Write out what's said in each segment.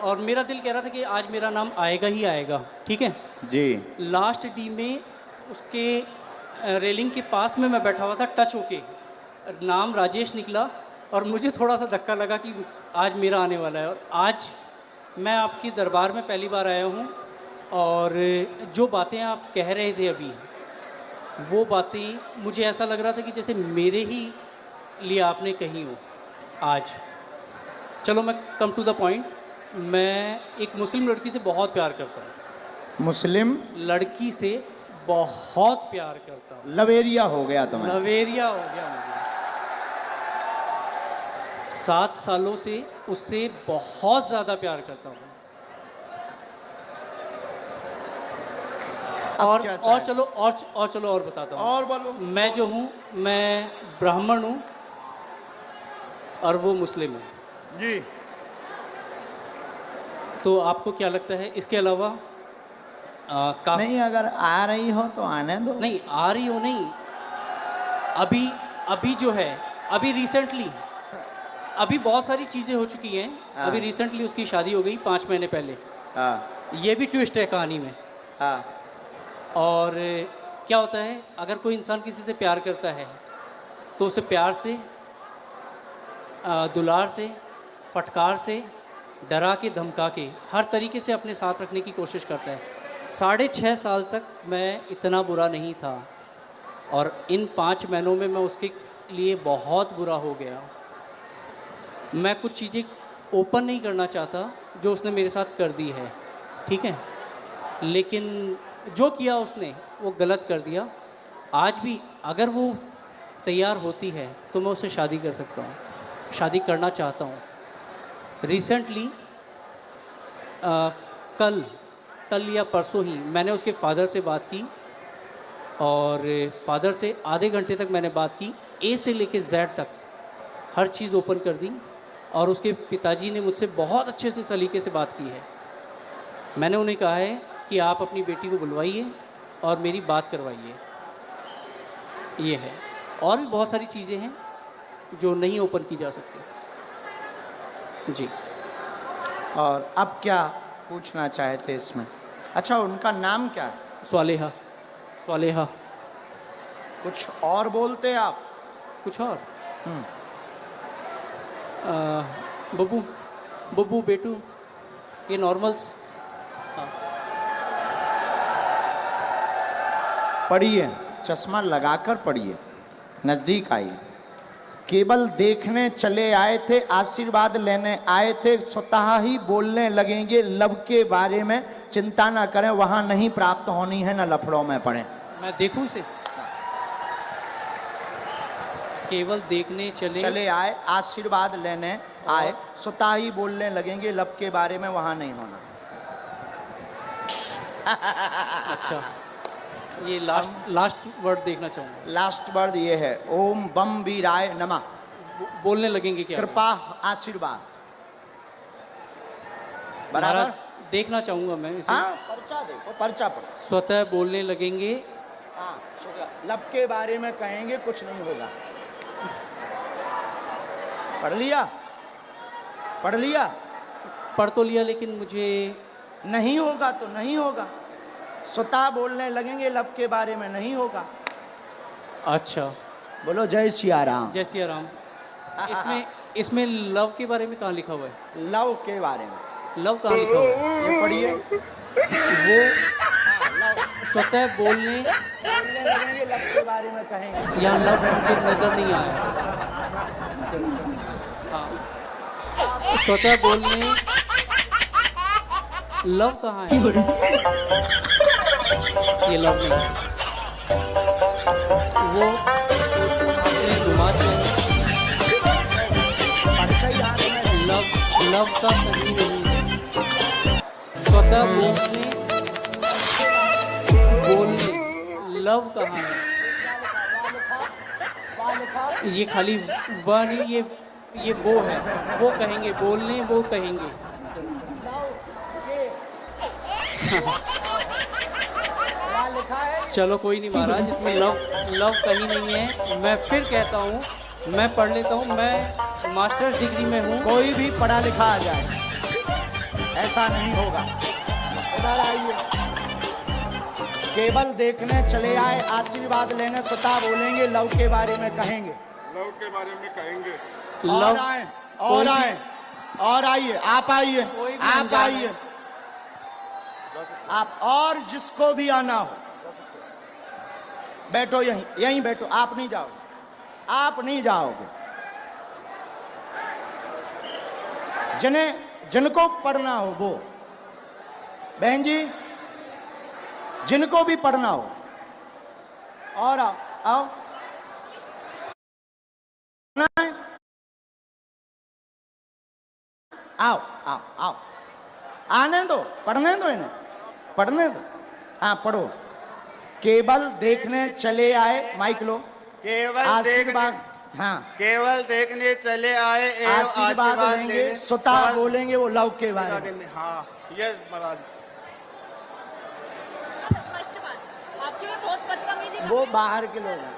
और मेरा दिल कह रहा था कि आज मेरा नाम आएगा ही आएगा, ठीक है। जी। लास्ट डी में उसके रेलिंग के पास में मैं बैठा हुआ था, टच होके नाम राजेश निकला और मुझे थोड़ा सा धक्का लगा कि आज मेरा आने वाला है। और आज मैं आपकी दरबार में पहली बार आया हूँ और जो बातें आप कह रहे थे अभी, वो बातें मुझे ऐसा लग रहा था कि जैसे मेरे ही लिए आपने कही हो आज। चलो मैं कम टू द पॉइंट, मैं एक मुस्लिम लड़की से बहुत प्यार करता हूँ। मुस्लिम लड़की से बहुत प्यार करता हूँ। लवेरिया हो गया तुम्हें। लवेरिया हो गया मुझे। 7 सालों से उससे बहुत ज़्यादा प्यार करता हूँ। और चलो और बताता हूँ। और बोलो। मैं जो हूँ, मैं ब्राह्मण हूँ और वो मुस्लिम है जी। तो आपको क्या लगता है इसके अलावा नहीं, अगर आ रही हो तो आने दो। नहीं आ रही हो, नहीं अभी जो है, अभी रिसेंटली अभी बहुत सारी चीज़ें हो चुकी हैं। हाँ। अभी रिसेंटली उसकी शादी हो गई 5 महीने पहले। हाँ। ये भी ट्विस्ट है कहानी में। हाँ। और क्या होता है, अगर कोई इंसान किसी से प्यार करता है तो उसे प्यार से, दुलार से, फटकार से, डरा के, धमका के, हर तरीके से अपने साथ रखने की कोशिश करता है। 6.5 साल तक मैं इतना बुरा नहीं था और इन 5 महीनों में मैं उसके लिए बहुत बुरा हो गया। मैं कुछ चीज़ें ओपन नहीं करना चाहता जो उसने मेरे साथ कर दी है, ठीक है, लेकिन जो किया उसने वो गलत कर दिया। आज भी अगर वो तैयार होती है तो मैं उससे शादी कर सकता हूँ, शादी करना चाहता हूँ। रिसेंटली कल या परसों ही मैंने उसके फादर से बात की और फादर से आधे घंटे तक मैंने बात की, ए से लेके जेड तक हर चीज़ ओपन कर दी। और उसके पिताजी ने मुझसे बहुत अच्छे से सलीके से बात की है। मैंने उन्हें कहा है कि आप अपनी बेटी को बुलवाइए और मेरी बात करवाइए। ये है, और भी बहुत सारी चीज़ें हैं जो नहीं ओपन की जा सकती जी। और अब क्या पूछना चाहते इसमें? अच्छा, उनका नाम क्या है? स्वालेहा। स्वालेहा। कुछ और बोलते हैं आप? कुछ और? बब्बू, बब्बू, बेटू, ये नॉर्मल्स। हाँ। पढ़िए, चश्मा लगाकर पढ़िए, नज़दीक आइए। केवल देखने चले आए थे, आशीर्वाद लेने आए थे, स्वतः ही बोलने लगेंगे लव के बारे में। चिंता ना करें, वहाँ नहीं प्राप्त होनी है, न लफड़ों में पड़े। मैं देखूं इसे? केवल देखने चले आए, आशीर्वाद लेने आए, स्वतः ही बोलने लगेंगे लव के बारे में, वहाँ नहीं होना। अच्छा, ये लास्ट वर्ड देखना चाहूँगा। लास्ट वर्ड ये है, ओम बम वीराय नमः। बोलने लगेंगे क्या? कृपा, आशीर्वाद। बराबर महाराज, देखना चाहूँगा मैं इसे। हाँ, पर्चा देखो, पर्चा पढ़ो। स्वतः बोलने लगेंगे। हाँ, लब के बारे में कहेंगे, कुछ नहीं होगा। पढ़ लिया? पढ़ लिया? पढ़ तो लिया, लेकिन मुझे नहीं होगा तो नहीं होगा। स्वतः बोलने लगेंगे लब के बारे में, नहीं होगा। अच्छा, बोलो जय सिया राम। जय सिया राम। इसमें लव के बारे में कहाँ लिखा हुआ है? लव के बारे में लव कहाँ लिखा हुआ है? ये पढ़िए। वो स्वतः बोलने लगेंगे लव के बारे में कहेंगे। यहाँ लव मुझे नजर नहीं आया। हाँ, स्वतः बोलने, लव कहाँ है? ये लव नहीं है। वो अपने रुमाल में लव का कहीं नहीं है। स्वतः बोलने लव कहाँ है? ये खाली वह नहीं, ये वो है। वो कहेंगे, बोलने वो कहेंगे। चलो कोई नहीं महाराज, इसमें लव कहीं नहीं है। मैं फिर कहता हूँ, मैं पढ़ लेता हूँ। मैं मास्टर्स डिग्री में हूँ। कोई भी पढ़ा लिखा आ जाए, ऐसा नहीं होगा। इधर आइए। केवल देखने चले आए, आशीर्वाद लेने स्वतः बोलेंगे, लव के बारे में कहेंगे। लव के बारे में कहेंगे। और लव आए, और आए, और आइए, आप आइए, कोई भी आप अनजान आइए, आप, और जिसको भी आना हो बैठो, यहीं यहीं बैठो, आप नहीं जाओगे, आप नहीं जाओगे। जिनको पढ़ना हो वो, बहन जी जिनको भी पढ़ना हो, और आओ आओ, आओ आओ आओ, आने दो, पढ़ने दो इन्हें, पढ़ने दो। हाँ पढ़ो। केवल देखने चले आए, माइक लो। केवल आशीर्वाद, हाँ केवल देखने चले आए एवं आशीर्वाद लेंगे, स्वतः बोलेंगे वो लव के बारे में। हाँ यस महाराज। फर्स्ट बात, आपके में बहुत बदतमीजी कर वो रहे हैं। बाहर के लोग हैं,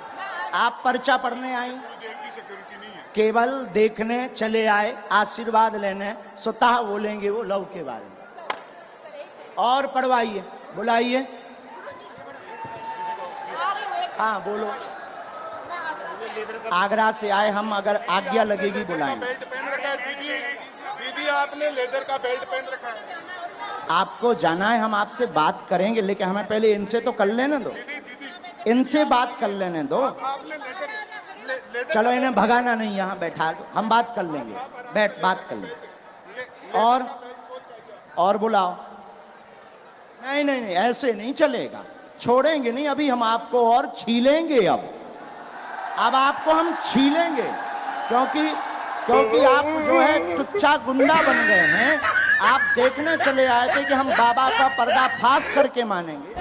आप पर्चा पढ़ने आई। गुरुदेव की सिक्योरिटी नहीं है। केवल देखने चले आए, आशीर्वाद लेने, स्वतः बोलेंगे वो लव के बारे में। और पढ़वाइए, बुलाइए। आ रही हूँ, एक हाँ बोलो। मैं आगरा से आगरा से आए हम, अगर आज्ञा लगेगी बुलाएंगे। बेल्ट पहन रखा है दीदी। दीदी आपने लेदर का बेल्ट पहन रखा है। आपको जाना है, हम आपसे बात करेंगे, लेकिन हमें पहले इनसे तो कर लेने दो, इनसे बात कर लेने दो। आपने लेदर चलो इन्हें भगाना नहीं, यहाँ बैठा लो, हम बात कर लेंगे, बैठ बात कर लेंगे। और बुलाओ। नहीं नहीं नहीं, ऐसे नहीं चलेगा, छोड़ेंगे नहीं, अभी हम आपको और छीलेंगे। अब आपको हम छीलेंगे, क्योंकि आप जो है टुच्चा गुंडा बन गए हैं। आप देखने चले आए थे कि हम बाबा का पर्दाफाश करके मानेंगे,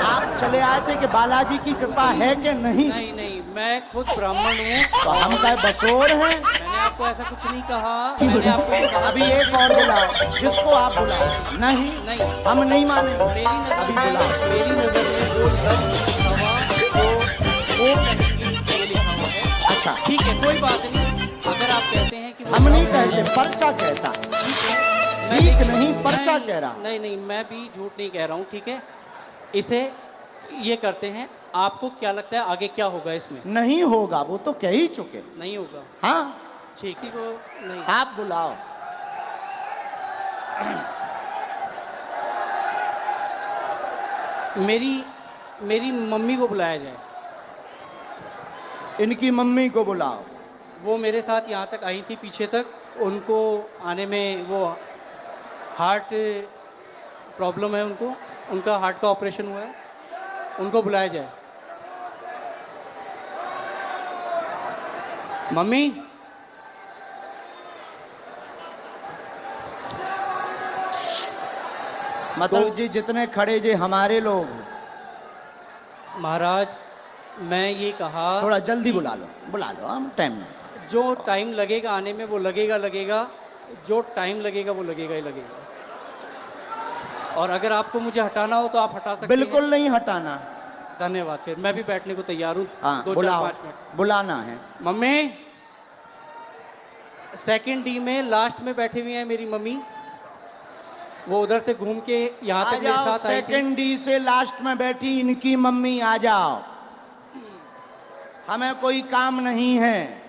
आप चले आए थे कि बालाजी की कृपा है कि नहीं। नहीं नहीं, मैं खुद ब्राह्मण हूँ। तो हम क्या बसोर हैं? मैंने आपको ऐसा कुछ नहीं कहा। मैंने आपको कहा अभी एक और बुलाओ, जिसको आप बुलाओ। नहीं नहीं, हम नहीं मानेंगे। मेरी नजर अभी में, बुलाओ। मेरी नजर में वो लफ्ज़ लिखा हुआ, वो कहेंगे ये लिखा हुआ है। अच्छा ठीक है, कोई बात नहीं। अगर आप कहते हैं कि वो हम नहीं कहते, पर्चा कहता। मैं ठीक लेकिन- नहीं, पर्चा नहीं, कह रहा। नहीं नहीं, मैं भी झूठ नहीं कह रहा हूँ। ठीक है, इसे ये करते हैं। आपको क्या लगता है आगे क्या होगा इसमें? नहीं होगा, वो तो कह ही चुके। नहीं होगा। हाँ ठीक, किसी को नहीं। आप बुलाओ। मेरी मम्मी को बुलाया जाए। इनकी मम्मी को बुलाओ। वो मेरे साथ यहाँ तक आई थी, पीछे तक। उनको आने में वो हार्ट प्रॉब्लम है, उनका हार्ट का ऑपरेशन हुआ है, उनको बुलाया जाए। मम्मी, मतलब जी जितने खड़े जे हमारे लोग। महाराज मैं ये कहा, थोड़ा जल्दी बुला लो, हम टाइम में। जो टाइम लगेगा आने में वो लगेगा, जो टाइम लगेगा वो लगेगा ही लगेगा। और अगर आपको मुझे हटाना हो तो आप हटा सकते हैं। बिल्कुल नहीं हटाना। धन्यवाद। फिर मैं भी बैठने को तैयार हूँ। हाँ 2-4-5 बुलाओ, मिनट। बुलाना है। मम्मी, सेकंड डी में लास्ट में बैठी हुई है मेरी मम्मी। वो उधर से घूम के यहाँ आ तक मेरे जाओ, साथ आई थी। सेकंड डी से लास्ट में बैठी इनकी मम्मी, आ जाओ, हमें कोई काम नहीं है।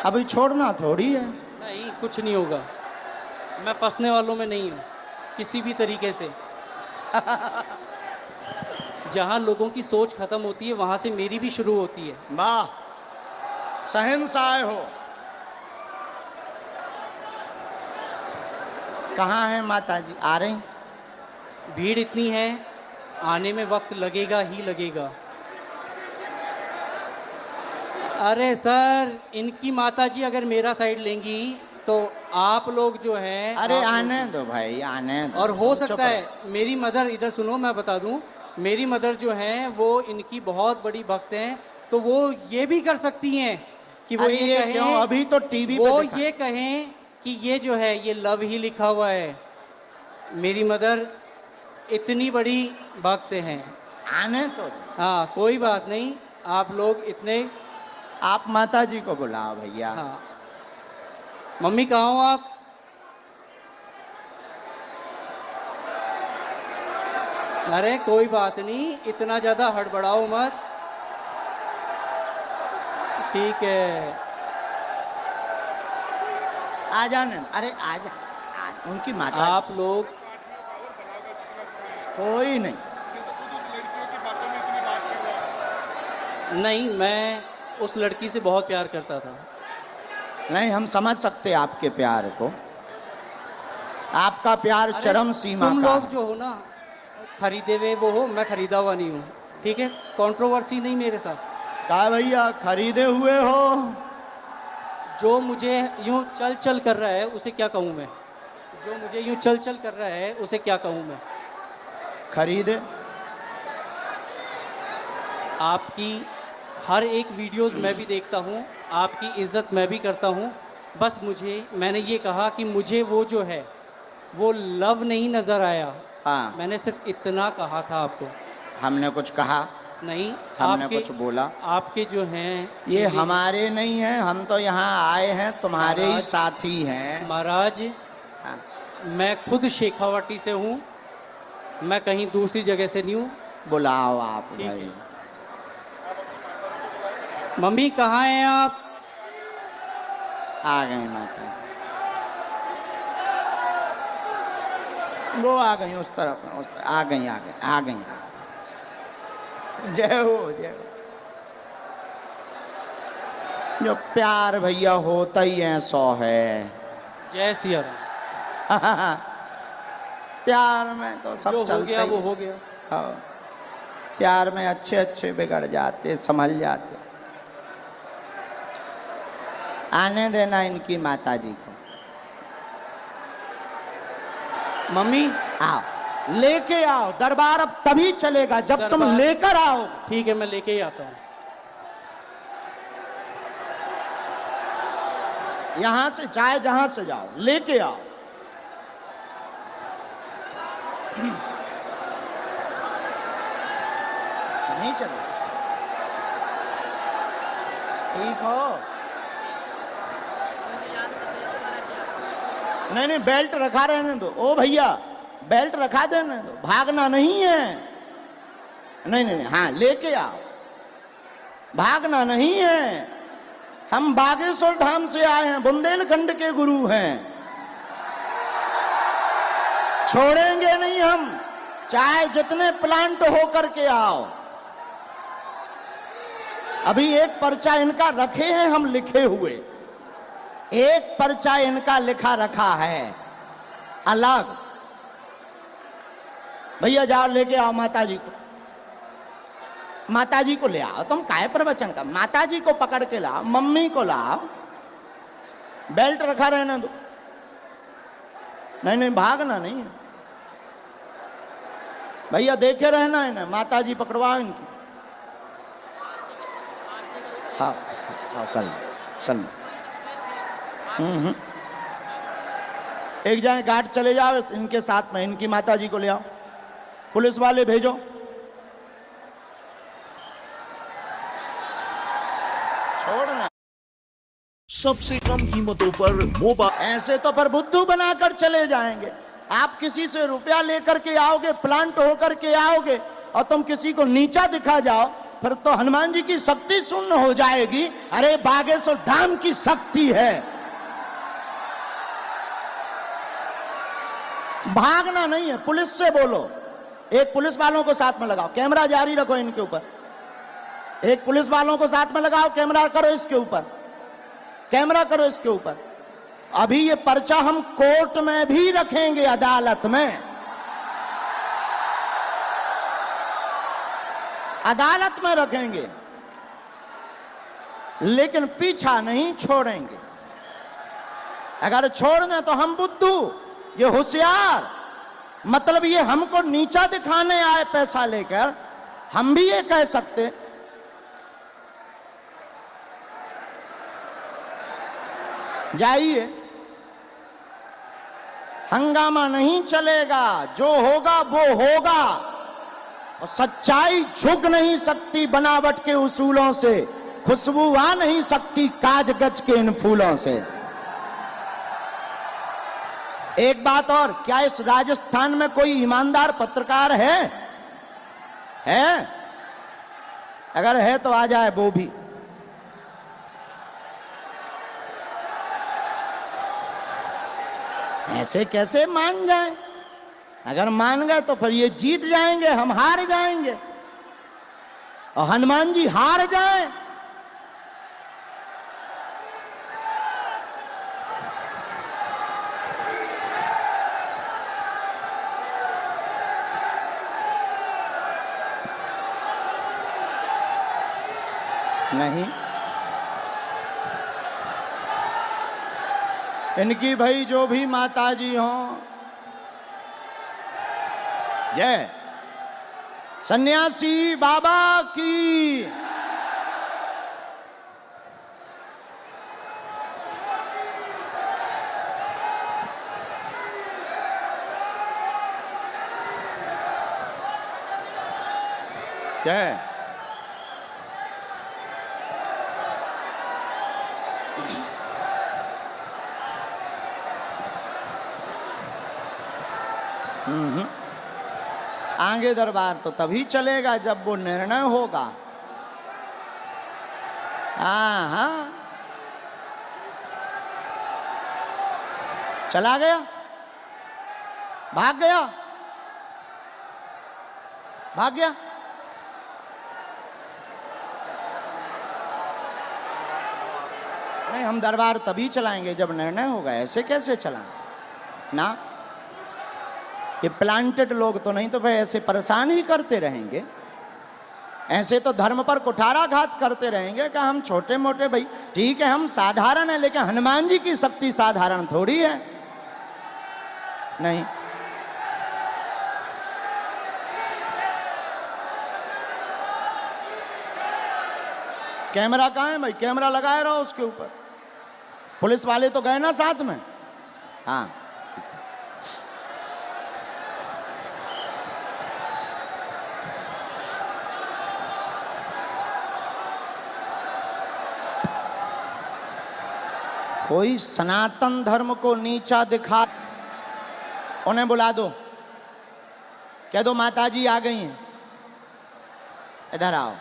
अभी छोड़ना थोड़ी है। नहीं, कुछ नहीं होगा। मैं फंसने वालों में नहीं हूँ किसी भी तरीके से। जहाँ लोगों की सोच खत्म होती है वहाँ से मेरी भी शुरू होती है। वाह, शहंशाह हो। कहाँ हैं माता जी? आ रही? भीड़ इतनी है, आने में वक्त लगेगा ही लगेगा। अरे सर, इनकी माताजी अगर मेरा साइड लेंगी तो आप लोग जो हैं, अरे आप लोग- आने दो भाई, आने दो। और हो चुप सकता रहो। है मेरी मदर, इधर सुनो मैं बता दूं, मेरी मदर जो हैं वो इनकी बहुत बड़ी भक्त हैं, तो वो ये भी कर सकती हैं कि वो अरे ये ये कहें, क्यों? अभी तो टीवी वो पे दिखा। ये कहें कि ये जो है ये लव ही लिखा हुआ है। मेरी मदर इतनी बड़ी बातें हैं। आने तो दो। हाँ कोई बात नहीं, आप लोग इतने। आप माता जी को बुलाओ भैया। हाँ मम्मी कहाँ हो आप? अरे कोई बात नहीं, इतना ज़्यादा हड़बड़ाओ मत। ठीक है। आ जाने दो। अरे आ जा, उनकी माता। आप लोग कोई नहीं। लड़कियों की बातों में इतनी बात कर रहा है। नहीं, मैं उस लड़की से बहुत प्यार करता था। नहीं, हम समझ सकते आपके प्यार को। आपका प्यार अरे, चरम सीमा तुम का लोग है। जो हो ना, खरीदे हुए वो हो, मैं खरीदा हुआ नहीं हूँ। ठीक है, कंट्रोवर्सी नहीं मेरे साथ। क्या भैया खरीदे हुए हो? जो मुझे यूं चल चल कर रहा है उसे क्या कहूँ मैं? जो मुझे यूं चल चल कर रहा है उसे क्या कहूँ मैं? खरीदे। आपकी हर एक वीडियोस मैं भी देखता हूँ, आपकी इज़्ज़त मैं भी करता हूँ। बस मैंने ये कहा कि मुझे वो जो है वो लव नहीं नज़र आया। हाँ, मैंने सिर्फ इतना कहा था आपको। हमने कुछ कहा नहीं, हमने कुछ बोला? आपके जो हैं ये चेहरे- हमारे नहीं हैं, हम तो यहाँ आए हैं तुम्हारे ही महाराज- साथी हैं। महाराज, हाँ, मैं खुद शेखावाटी से हूँ, मैं कहीं दूसरी जगह से नहीं हूँ। बुलाओ आप ठीक भाई। है। मम्मी कहाँ हैं आप? आ गई माता। वो आ गई उस तरफ, आ गई आ गई आ गई। जय हो जय हो। जो प्यार भैया होता ही है 100 है। जय सिया राम। प्यार में तो सब जो हो चलता गया ही वो है। हो गया। हाँ, प्यार में अच्छे अच्छे बिगड़ जाते, संभल जाते। आने देना इनकी माता जी को। मम्मी आओ, लेके आओ। दरबार अब तभी चलेगा जब तुम दरबार- लेकर आओ। ठीक है, मैं लेके ही आता हूँ। यहां से चाहे जहां से जाओ, लेके आओ। नहीं चले। ठीक हो? नहीं नहीं, बेल्ट रखा रहने दो। ओ भैया, बेल्ट रखा देने दो, भागना नहीं है। नहीं नहीं नहीं, हाँ लेके आओ, भागना नहीं है। हम बागेश्वर धाम से आए हैं, बुंदेलखंड के गुरु हैं, छोड़ेंगे नहीं हम, चाहे जितने प्लांट हो करके आओ। अभी एक पर्चा इनका रखे हैं हम लिखे हुए, एक पर्चा इनका लिखा रखा है अलग। भैया जाओ लेके आओ माता जी को। माता जी को ले आओ। तुम काय प्रवचन का? माता जी को पकड़ के लाओ, मम्मी को लाओ। बेल्ट रखा रहने दो। नहीं नहीं, भागना नहीं है भैया, देखे रहना है ना। माता जी पकड़वाओ इनकी। हाँ हाँ, कल कल एक जाए गार्ड चले जाओ इनके साथ में, इनकी माता जी को ले आओ। पुलिस वाले भेजो। छोड़ना। सबसे कम कीमतों पर मोबाइल। ऐसे तो पर बुद्धू बनाकर चले जाएंगे। आप किसी से रुपया लेकर के आओगे, प्लांट होकर के आओगे, और तुम किसी को नीचा दिखा जाओ, फिर तो हनुमान जी की शक्ति शून्य हो जाएगी। अरे बागेश्वर धाम की शक्ति है। भागना नहीं है। पुलिस से बोलो, एक पुलिस वालों को साथ में लगाओ, कैमरा जारी रखो इनके ऊपर। एक पुलिस वालों को साथ में लगाओ, कैमरा करो इसके ऊपर, कैमरा करो इसके ऊपर। अभी ये पर्चा हम कोर्ट में भी रखेंगे, अदालत में, अदालत में रखेंगे, लेकिन पीछा नहीं छोड़ेंगे। अगर छोड़ दें तो हम बुद्धू, ये होशियार, मतलब ये हमको नीचा दिखाने आए पैसा लेकर, हम भी ये कह सकते। जाइए, हंगामा नहीं चलेगा, जो होगा वो होगा। और सच्चाई झुक नहीं सकती बनावट के उसूलों से, खुशबू आ नहीं सकती काज गज के इन फूलों से। एक बात और, क्या इस राजस्थान में कोई ईमानदार पत्रकार है? अगर है तो आ जाए वो भी। ऐसे कैसे मान जाए? अगर मान गए तो फिर ये जीत जाएंगे, हम हार जाएंगे और हनुमान जी हार जाए। नहीं, इनकी भाई जो भी माता जी हों, जय सन्यासी बाबा की। जय आगे दरबार तो तभी चलेगा जब वो निर्णय होगा। हाँ, चला गया, भाग गया, भाग गया। नहीं, हम दरबार तभी चलाएंगे जब निर्णय होगा। ऐसे कैसे चलाएं ना? ये प्लांटेड लोग तो नहीं, तो फिर ऐसे परेशान ही करते रहेंगे। ऐसे तो धर्म पर कुठाराघात करते रहेंगे कि हम छोटे मोटे भाई, ठीक है हम साधारण है, लेकिन हनुमान जी की शक्ति साधारण थोड़ी है। नहीं, कैमरा कहाँ है भाई? कैमरा लगाए रहो उसके ऊपर। पुलिस वाले तो गए ना साथ में? हाँ, कोई सनातन धर्म को नीचा दिखा, उन्हें बुला दो, कह दो माता जी आ गई हैं, इधर आओ।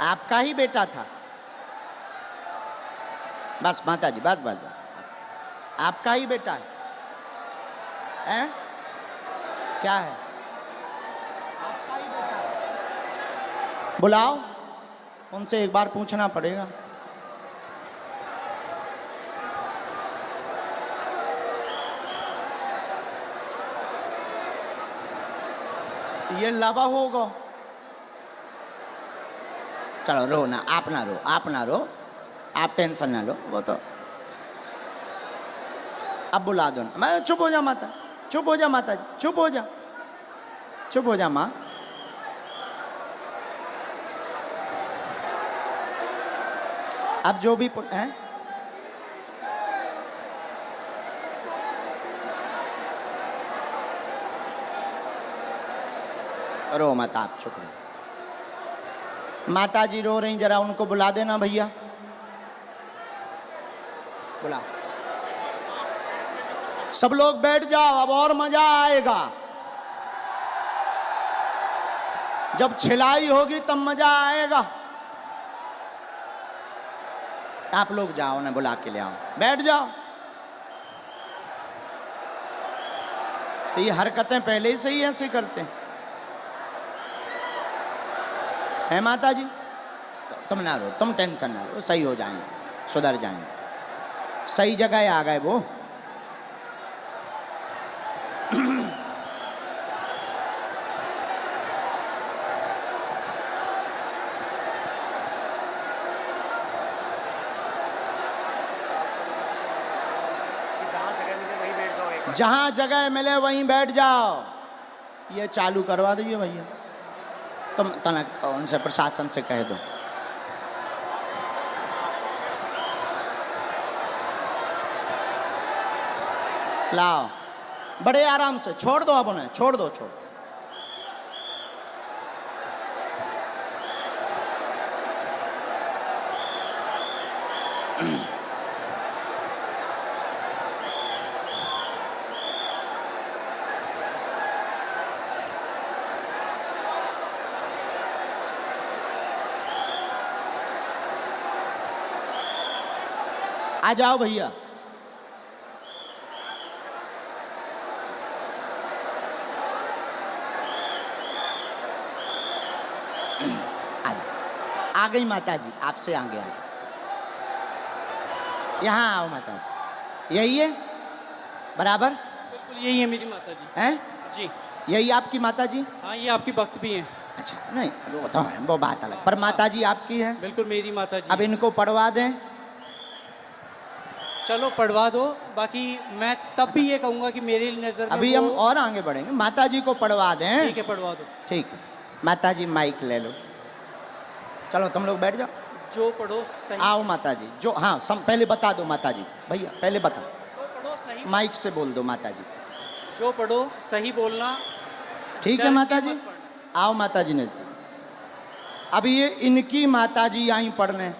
आपका ही बेटा था, बस माता जी, बस बस बस, आपका ही बेटा है, हैं? क्या है? आपका ही बेटा है। बुलाओ, उनसे एक बार पूछना पड़ेगा। ये लावा होगा। चलो रो ना, आप ना रो, आप ना रो, आप टेंशन ना लो, वो तो अब बुला दो ना। मैं चुप हो जा माता, चुप हो जा माता जी, चुप हो जा, चुप हो जा माँ। अब जो भी हैं, रो मत, आप चुप रहो। माता जी रो रही, जरा उनको बुला देना भैया, बुला। सब लोग बैठ जाओ, अब और मजा आएगा। जब छिलाई होगी तब मजा आएगा। आप लोग जाओ, उन्हें बुला के ले आओ, बैठ जाओ। तो ये हरकतें पहले ही से ही ऐसे करते हैं, है माता जी? तो तुम ना रो, तुम टेंशन ना लो, सही हो जाएंगे, सुधर जाएंगे, सही जगह आ गए वो। जहां जगह मिले वहीं बैठ जाओ। ये चालू करवा दीजिए भैया, तुम तनक उनसे प्रशासन से कह दो। लाओ, बड़े आराम से छोड़ दो, अब उन्हें छोड़ दो, छोड़। आ जाओ भैया। आ जाओ, आ गई माता जी, आपसे आगे आ गई। यहाँ आओ माता जी, यही है बराबर? बिल्कुल यही है मेरी माता जी। हैं? जी यही आपकी माता जी? हाँ, ये आपकी भक्त भी हैं। अच्छा, नहीं वो तो है, वो बात अलग, पर माता जी आपकी है। बिल्कुल मेरी माता जी। अब इनको पढ़वा दें। चलो पढ़वा दो, बाकी मैं तब भी ये कहूँगा कि मेरी नज़र में अभी हम वो- और आगे बढ़ेंगे, माता जी को पढ़वा दें। ठीक है, पढ़वा दो। ठीक है, माता जी माइक ले लो, चलो तुम लोग बैठ जाओ। जो पढ़ो सही, आओ माता जी, जो हाँ पहले बता दो माता जी, भैया पहले बता, जो पढ़ो सही, माइक से बोल दो माता जी। जो पढ़ो सही बोलना। ठीक है डर माता के जी, मत पढ़ना। आओ माता जी नजदीक। अभी ये इनकी माता जी आई पढ़ने,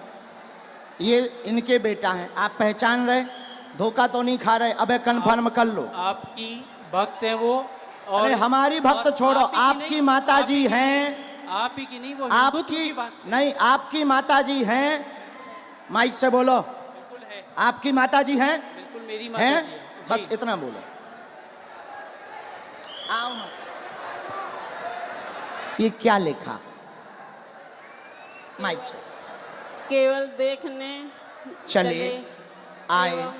ये इनके बेटा हैं, आप पहचान रहे, धोखा तो नहीं खा रहे? अबे कन्फर्म कर लो। आपकी भक्त हैं वो, और अरे हमारी भक्त और छोड़ो, आप ही की आपकी नहीं, माता आप ही जी की नहीं, हैं, आप ही की नहीं, वो हिंदुत्व आपकी की बात नहीं, आपकी माता जी हैं, माइक से बोलो, बिल्कुल है। आपकी माता जी हैं, बिल्कुल मेरी माता हैं? जी है। बस जी। इतना बोलो। आओ माता। ये क्या लिखा? माइक से। केवल देखने चले आए, एवं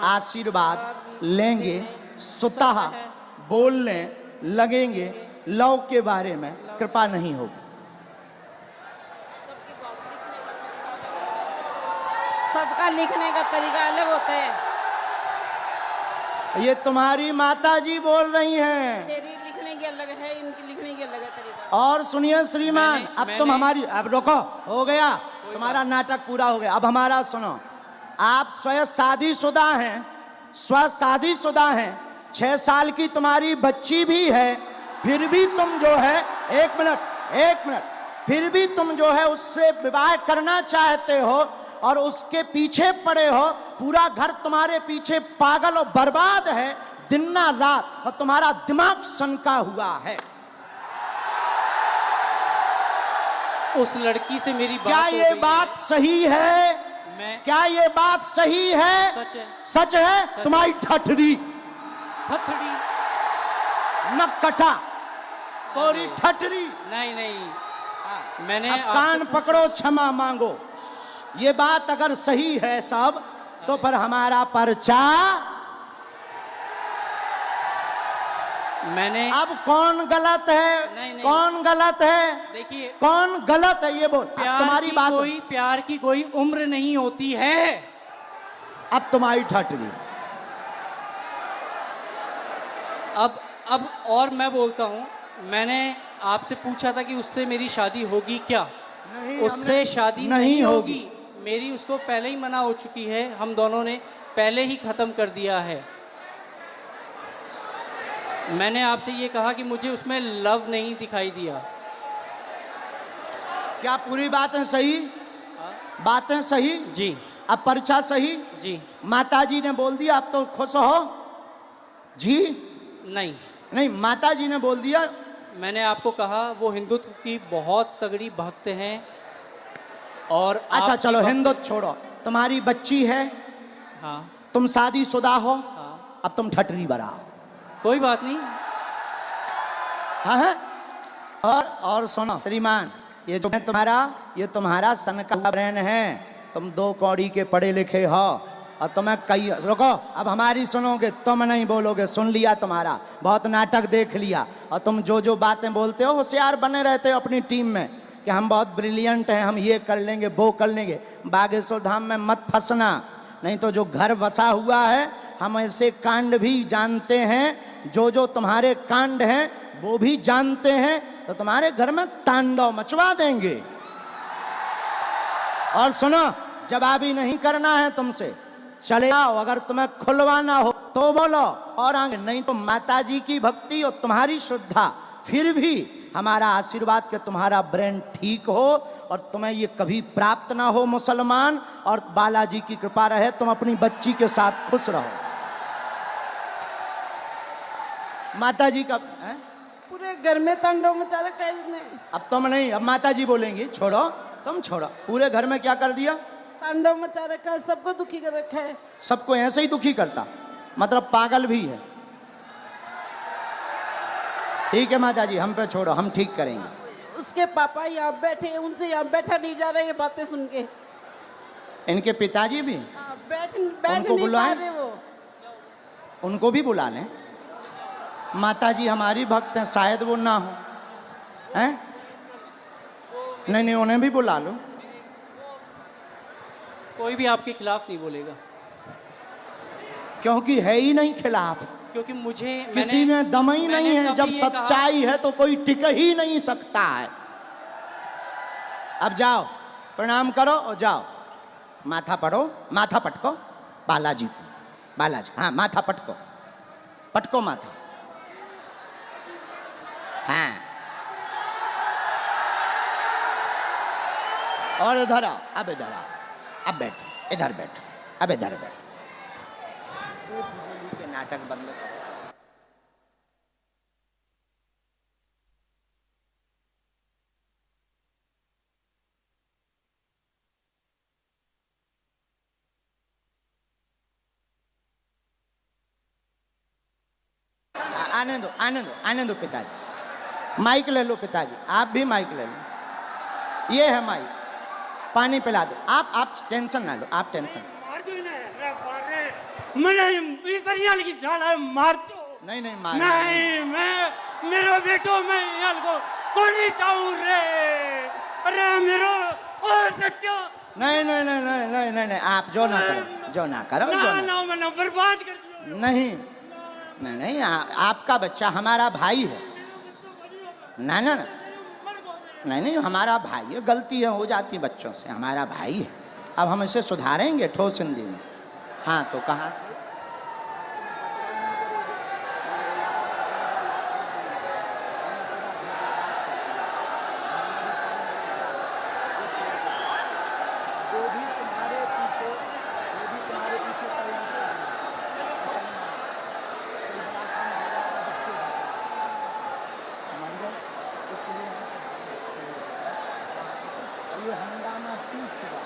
आशीर्वाद लेंगे, स्वतः बोलने लगेंगे, लव के बारे में कृपा नहीं होगी। सबका लिखने का तरीका अलग होता है। ये तुम्हारी माता जी बोल रही हैं। तेरी लिखने की अलग है, इनकी लिखने की अलग है तरीका। और सुनिए श्रीमान, मैंने- अब तुम मैंने- हमारी, अब रोको, हो गया तुम्हारा नाटक पूरा हो गया, अब हमारा सुनो। आप स्वयं शादीशुदा हैं, स्व शादीशुदा हैं, 6 साल की तुम्हारी बच्ची भी है, फिर भी तुम जो है, एक मिनट, फिर भी तुम जो है उससे विवाह करना चाहते हो और उसके पीछे पड़े हो, पूरा घर तुम्हारे पीछे पागल और बर्बाद है दिन ना रात, और तुम्हारा दिमाग सनका हुआ है। उस लड़की से मेरी बात क्या हो ये गई बात है। सही है? मैं क्या ये बात सही है? सच है। सच है? सच तुम्हारी ठठरी थथड़ी न कटा, तोरी ठठरी। नहीं नहीं, मैंने अब आपसे कान पूछा- पकड़ो, क्षमा मांगो। ये बात अगर सही है सब, तो फिर हमारा पर्चा। मैंने अब कौन गलत है? नहीं, नहीं। कौन गलत है? देखिए, कौन गलत है ये बोल। अब तुम्हारी बात, प्यार की कोई उम्र नहीं होती है। अब तुम्हारी ठठरी। अब और मैं बोलता हूँ, मैंने आपसे पूछा था कि उससे मेरी शादी होगी क्या? नहीं, उससे हमने- शादी नहीं होगी। मेरी उसको पहले ही मना हो चुकी है, हम दोनों ने पहले ही खत्म कर दिया है। मैंने आपसे ये कहा कि मुझे उसमें लव नहीं दिखाई दिया। क्या पूरी बातें सही? बातें सही? जी अब पर्चा सही? जी माता जी ने बोल दिया, अब तो खुश हो जी? नहीं, नहीं, माता जी ने बोल दिया। मैंने आपको कहा वो हिंदुत्व की बहुत तगड़ी भक्त हैं। और अच्छा आपकी चलो भक्त- हिंदुत्व छोड़ो, तुम्हारी बच्ची है, हाँ तुम शादीशुदा हो, हाँ, अब तुम ठठरी बनाओ। कोई बात नहीं। हाँ है? और सुनो श्रीमान, ये जो है ये तुम्हारा सन का ब्रेन है, तुम 2 कौड़ी के पढ़े लिखे हो, और तुम्हें कई, रुको, अब हमारी सुनोगे, तुम नहीं बोलोगे, सुन लिया तुम्हारा, बहुत नाटक देख लिया, और तुम जो बातें बोलते हो होशियार बने रहते हो अपनी टीम में कि हम बहुत ब्रिलियंट हैं, हम ये कर लेंगे वो कर लेंगे। बागेश्वर धाम में मत फंसना, नहीं तो जो घर बसा हुआ है, हम ऐसे कांड भी जानते हैं, जो तुम्हारे कांड हैं वो भी जानते हैं, तो तुम्हारे घर में तांडव मचवा देंगे। और सुनो, जवाबी नहीं करना है तुमसे, चले आओ, अगर तुम्हें खुलवाना हो तो बोलो, और आगे नहीं तो माता जी की भक्ति और तुम्हारी श्रद्धा, फिर भी हमारा आशीर्वाद कि तुम्हारा ब्रेन ठीक हो और तुम्हें ये कभी प्राप्त ना हो मुसलमान, और बालाजी की कृपा रहे तुम अपनी बच्ची के साथ खुश रहो। माता जी का है? पूरे घर में तांडव मचा रखा है इसने। अब तुम नहीं, अब माता जी बोलेंगी, छोड़ो तुम छोड़ो। पूरे घर में क्या कर दिया? तांडव मचा रखा है, सबको दुखी कर रखा है। सबको ऐसे ही दुखी करता, मतलब पागल भी है। ठीक है माता जी, हम पे छोड़ो, हम ठीक करेंगे। उसके पापा यहाँ बैठे हैं, उनसे यहाँ बैठा नहीं जा रहा ये बातें सुन के। इनके पिताजी भी हाँ, बैठ नहीं पा बुलाएं? रहे वो। उनको भी बुला लें। माता जी हमारी भक्त हैं, शायद वो ना हो, हैं? नहीं नहीं, उन्हें भी बुला लो। कोई भी आपके खिलाफ नहीं बोलेगा, क्योंकि है ही नहीं खिलाफ, क्योंकि मुझे किसी में दम ही नहीं है। जब सच्चाई है तो कोई टिक ही नहीं सकता है। अब जाओ, प्रणाम करो और जाओ, माथा पढ़ो, माथा पटको बालाजी को, बालाजी, हाँ माथा पटको, पटको माथा, हाँ। और इधर आओ, अब इधर आओ, अब बैठो, इधर बैठो, अब इधर बैठो। के नाटक बंद करो। आने दो, आने दो, आने दो पिताजी। माइक ले लो पिताजी, आप भी माइक ले लो, ये है माइक, पानी पिला दो। आप टेंशन ना लो, आप टेंशन नहीं नहीं मार नहीं, मैं मेरो बेटो मैं याल को कोनी चाहूं रे, अरे मेरो ओ सत्य नहीं नहीं नहीं नहीं नहीं नहीं नहीं, आप जो ना करो, जो ना करो, जो ना ना। ना मैंने बर्बाद कर दिया। नहीं नहीं नहीं, आपका बच्चा हमारा भाई है। ना ना ना, नहीं नहीं, हमारा भाई है, गलती है हो जाती है बच्चों से, हमारा भाई है। अब हम इसे सुधारेंगे ठोस हिंदी में। हाँ तो कहाँ थे? ये हंगामा ठीक हुआ,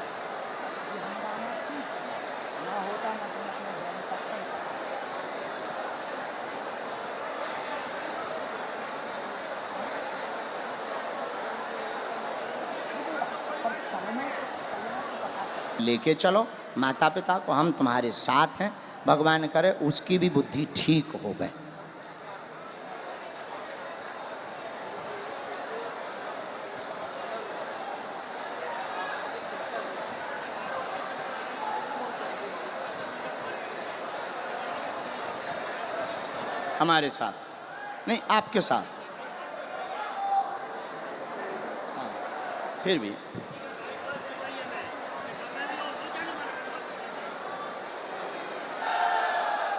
ये हंगामा ठीक ना होता ना तुम अपने बहन का कल लेके चलो माता पिता को, हम तुम्हारे साथ हैं। भगवान करे उसकी भी बुद्धि ठीक हो गए। हमारे साथ नहीं, आपके साथ। हाँ, फिर भी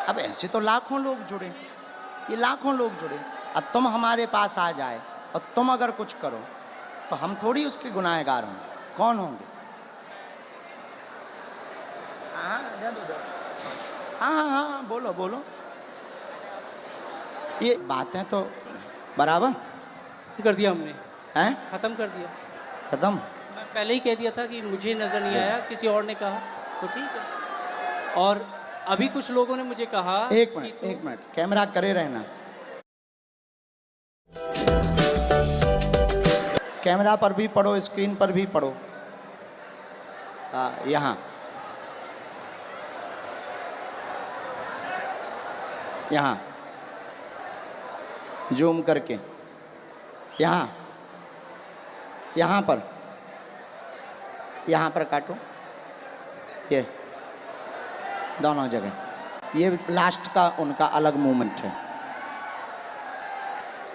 अब ऐसे तो लाखों लोग जुड़े, ये लाखों लोग जुड़े। अब तुम हमारे पास आ जाए और तुम अगर कुछ करो तो हम थोड़ी उसके गुनाहगार होंगे, कौन होंगे? हाँ दे दो, हाँ हाँ हाँ, बोलो बोलो। ये बातें तो बराबर कर दिया हमने, हैं, ख़त्म कर दिया। खत्म। मैं पहले ही कह दिया था कि मुझे नज़र नहीं आया, किसी और ने कहा तो ठीक है। और अभी कुछ लोगों ने मुझे कहा एक कि मिनट, तू- एक मिनट, कैमरा करे रहना, कैमरा पर भी पढ़ो, स्क्रीन पर भी पढ़ो। यहाँ यहाँ जूम करके, यहाँ यहाँ पर काटो, ये दोनों जगह। ये लास्ट का उनका अलग मूवमेंट है।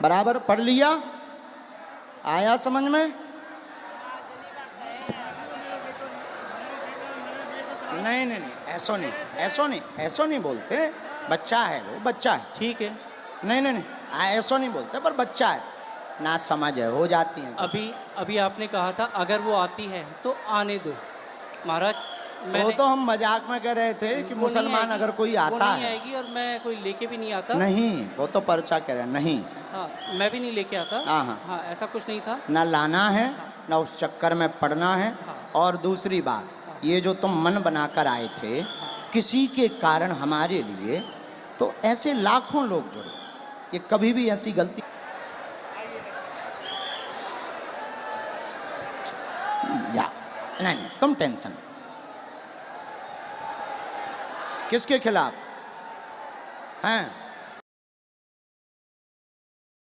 बराबर पढ़ लिया? आया समझ में? नहीं नहीं नहीं, ऐसो नहीं, ऐसो नहीं, ऐसो नहीं बोलते। बच्चा है, वो बच्चा है। ठीक है, नहीं नहीं नहीं, ऐसा नहीं बोलते, पर बच्चा है, ना समझ है, हो जाती है। अभी आपने कहा था अगर वो आती है तो आने दो महाराज। वो तो हम मजाक में कह रहे थे कि वो नहीं मुसलमान आएगी, अगर कोई वो आता नहीं है। आएगी और मैं कोई लेके भी नहीं आता। नहीं, वो तो पर्चा कह रहे हैं, नहीं, हाँ, मैं भी नहीं लेके आता। हाँ, हाँ। हाँ, ऐसा कुछ नहीं था। ना लाना है, ना उस चक्कर में पड़ना है। हाँ। और दूसरी बात, ये जो तुम मन बनाकर आए थे किसी के कारण हमारे लिए, तो ऐसे लाखों लोग जुड़े, ये कभी भी ऐसी गलती। जा, नहीं नहीं, तुम टेंशन। किसके खिलाफ हैं?